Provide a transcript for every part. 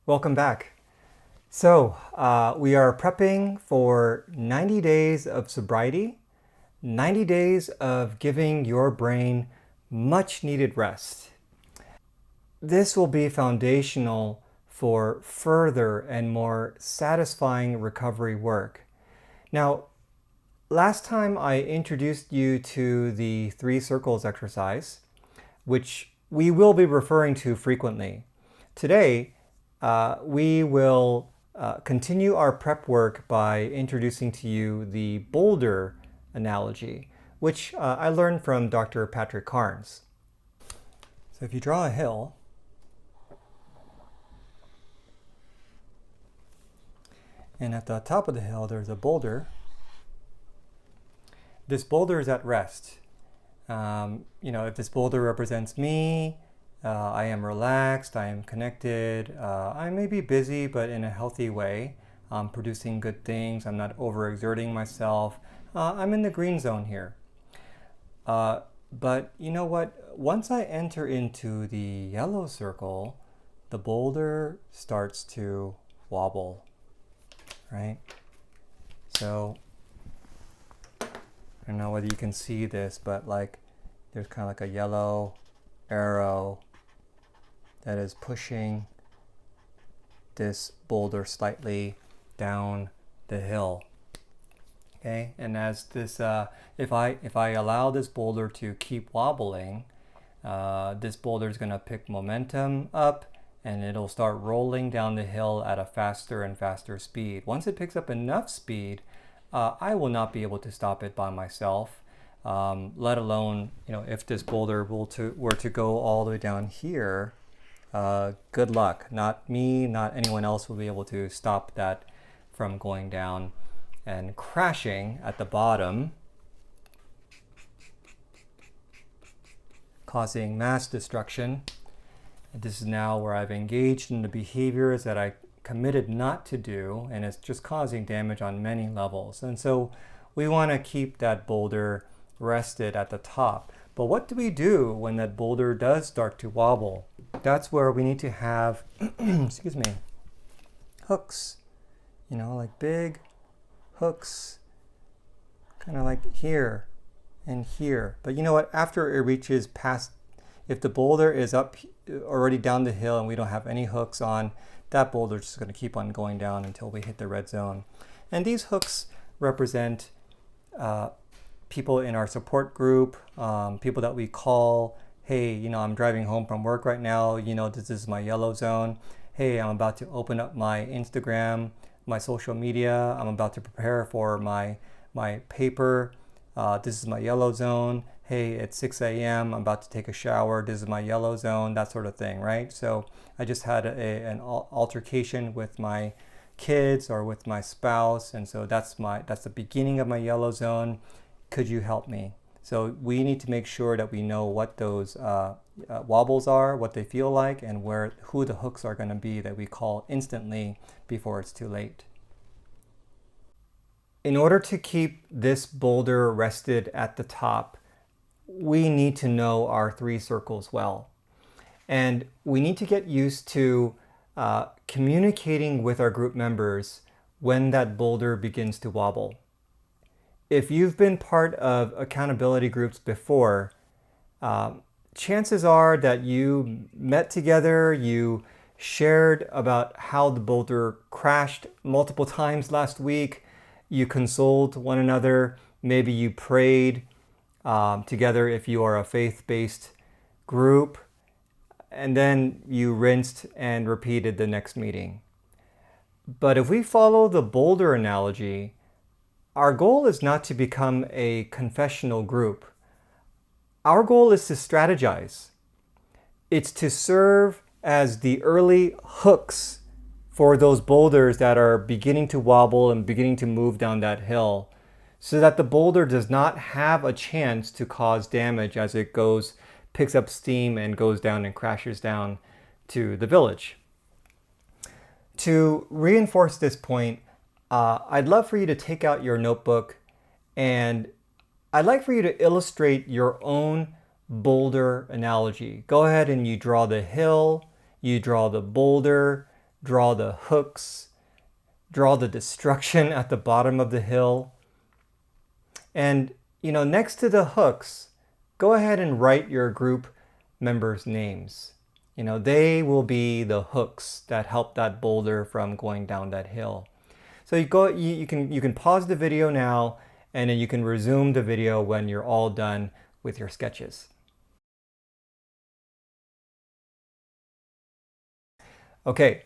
Welcome back. So, we are prepping for 90 days of sobriety, 90 days of giving your brain much needed rest. This will be foundational for further and more satisfying recovery work. Now, last time I introduced you to the 3 circles exercise, which we will be referring to frequently. Today, we will continue our prep work by introducing to you the boulder analogy, which I learned from Dr. Patrick Carnes. So if you draw a hill, and at the top of the hill there's a boulder, this boulder is at rest. If this boulder represents me, I am relaxed, I am connected, I may be busy, but in a healthy way. I'm producing good things, I'm not overexerting myself. I'm in the green zone here. But you know what? Once I enter into the yellow circle, the boulder starts to wobble, right? So, I don't know whether you can see this, but there's kind of like a yellow arrow that is pushing this boulder slightly down the hill. Okay, and as this, if I allow this boulder to keep wobbling, this boulder is going to pick momentum up, and it'll start rolling down the hill at a faster and faster speed. Once it picks up enough speed, I will not be able to stop it by myself. Let alone, if this boulder were to go all the way down here, good luck. Not me, not anyone else will be able to stop that from going down and crashing at the bottom, causing mass destruction. And this is now where I've engaged in the behaviors that I committed not to do, and it's just causing damage on many levels. And so we want to keep that boulder rested at the top. But what do we do when that boulder does start to wobble? That's where we need to have, excuse me, hooks, like big hooks, kind of like here and here. But you know what? After it reaches past, if the boulder is up already down the hill and we don't have any hooks on, that boulder is just going to keep on going down until we hit the red zone. And these hooks represent people in our support group, people that we call, hey, I'm driving home from work right now, this is my yellow zone. Hey, I'm about to open up my Instagram, my social media. I'm about to prepare for my paper. This is my yellow zone. Hey, it's 6 a.m. I'm about to take a shower. This is my yellow zone, that sort of thing, right? So I just had an altercation with my kids or with my spouse, and so that's the beginning of my yellow zone. Could you help me? So we need to make sure that we know what those wobbles are, what they feel like, and who the hooks are going to be that we call instantly before it's too late. In order to keep this boulder rested at the top, we need to know our 3 circles well. And we need to get used to communicating with our group members when that boulder begins to wobble. If you've been part of accountability groups before, chances are that you met together, you shared about how the boulder crashed multiple times last week, you consoled one another, maybe you prayed together if you are a faith-based group, and then you rinsed and repeated the next meeting. But if we follow the boulder analogy, our goal is not to become a confessional group. Our goal is to strategize. It's to serve as the early hooks for those boulders that are beginning to wobble and beginning to move down that hill, so that the boulder does not have a chance to cause damage as it picks up steam and goes down and crashes down to the village. To reinforce this point, I'd love for you to take out your notebook, and I'd like for you to illustrate your own boulder analogy. Go ahead and you draw the hill, you draw the boulder, draw the hooks, draw the destruction at the bottom of the hill. And, next to the hooks, go ahead and write your group members' names. They will be the hooks that help that boulder from going down that hill. So you can pause the video now, and then you can resume the video when you're all done with your sketches. Okay,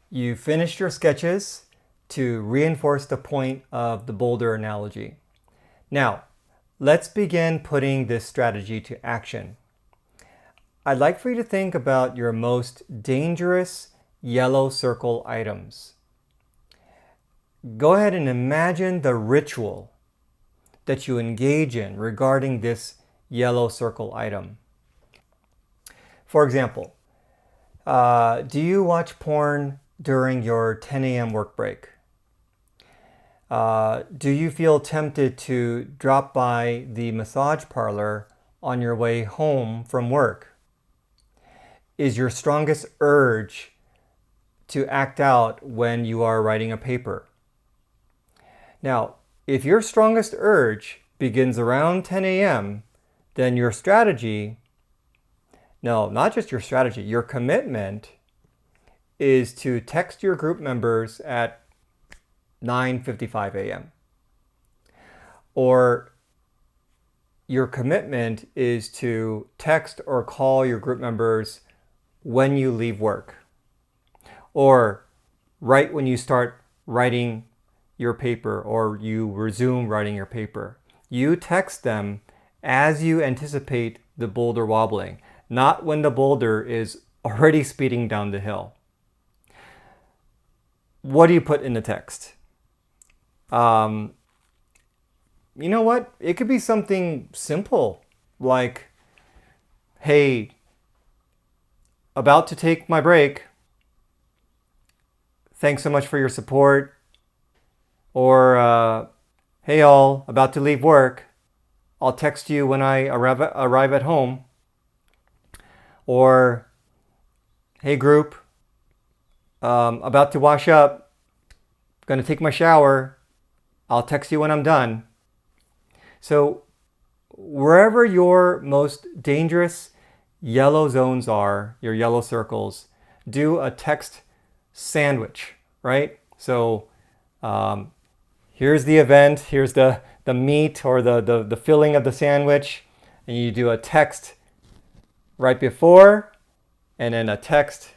you finished your sketches to reinforce the point of the boulder analogy. Now, let's begin putting this strategy to action. I'd like for you to think about your most dangerous yellow circle items. Go ahead and imagine the ritual that you engage in regarding this yellow circle item. For example, do you watch porn during your 10 a.m. work break? Do you feel tempted to drop by the massage parlor on your way home from work? Is your strongest urge to act out when you are writing a paper? Now, if your strongest urge begins around 10 a.m., then your strategy, no, not just your strategy, your commitment is to text your group members at 9:55 a.m. Or your commitment is to text or call your group members when you leave work, or right when you start writing your paper or you resume writing your paper. You text them as you anticipate the boulder wobbling, not when the boulder is already speeding down the hill. What do you put in the text? You know what? It could be something simple like, hey, about to take my break. Thanks so much for your support. Or, hey all, about to leave work. I'll text you when I arrive at home. Or, hey group, about to wash up. Gonna take my shower. I'll text you when I'm done. So wherever your most dangerous yellow zones are, your yellow circles, do a text sandwich, right? So here's the event, here's the meat or the filling of the sandwich, and you do a text right before and then a text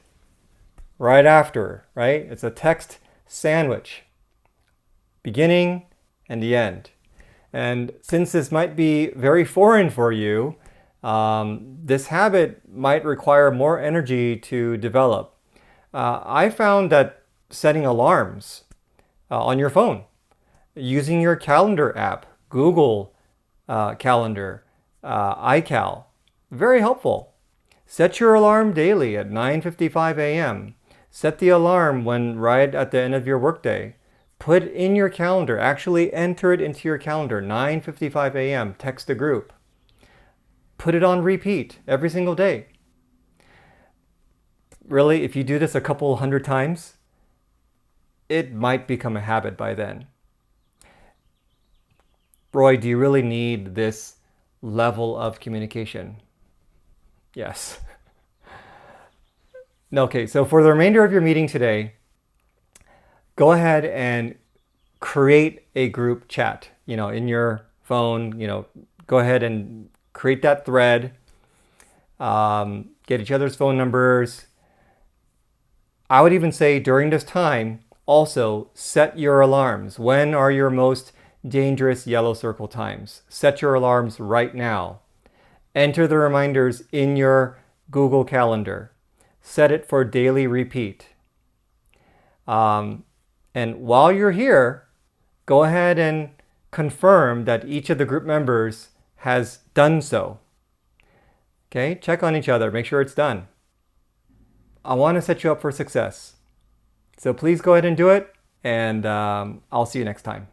right after, right? It's a text sandwich, beginning and the end. And since this might be very foreign for you, this habit might require more energy to develop. I found that setting alarms on your phone, using your calendar app, Google Calendar, iCal, very helpful. Set your alarm daily at 9:55 a.m. Set the alarm when right at the end of your workday. Put in your calendar, actually enter it into your calendar, 9:55 a.m., text the group. Put it on repeat every single day. Really, if you do this a couple hundred times, it might become a habit by then. Roy, do you really need this level of communication? Yes. Okay, so for the remainder of your meeting today, go ahead and create a group chat, in your phone, go ahead and create that thread, get each other's phone numbers. I would even say during this time, also set your alarms. When are your most dangerous yellow circle times? Set your alarms right now. Enter the reminders in your Google Calendar. Set it for daily repeat. And while you're here, go ahead and confirm that each of the group members has done so. Okay, check on each other, make sure it's done. I want to set you up for success. So please go ahead and do it, and I'll see you next time.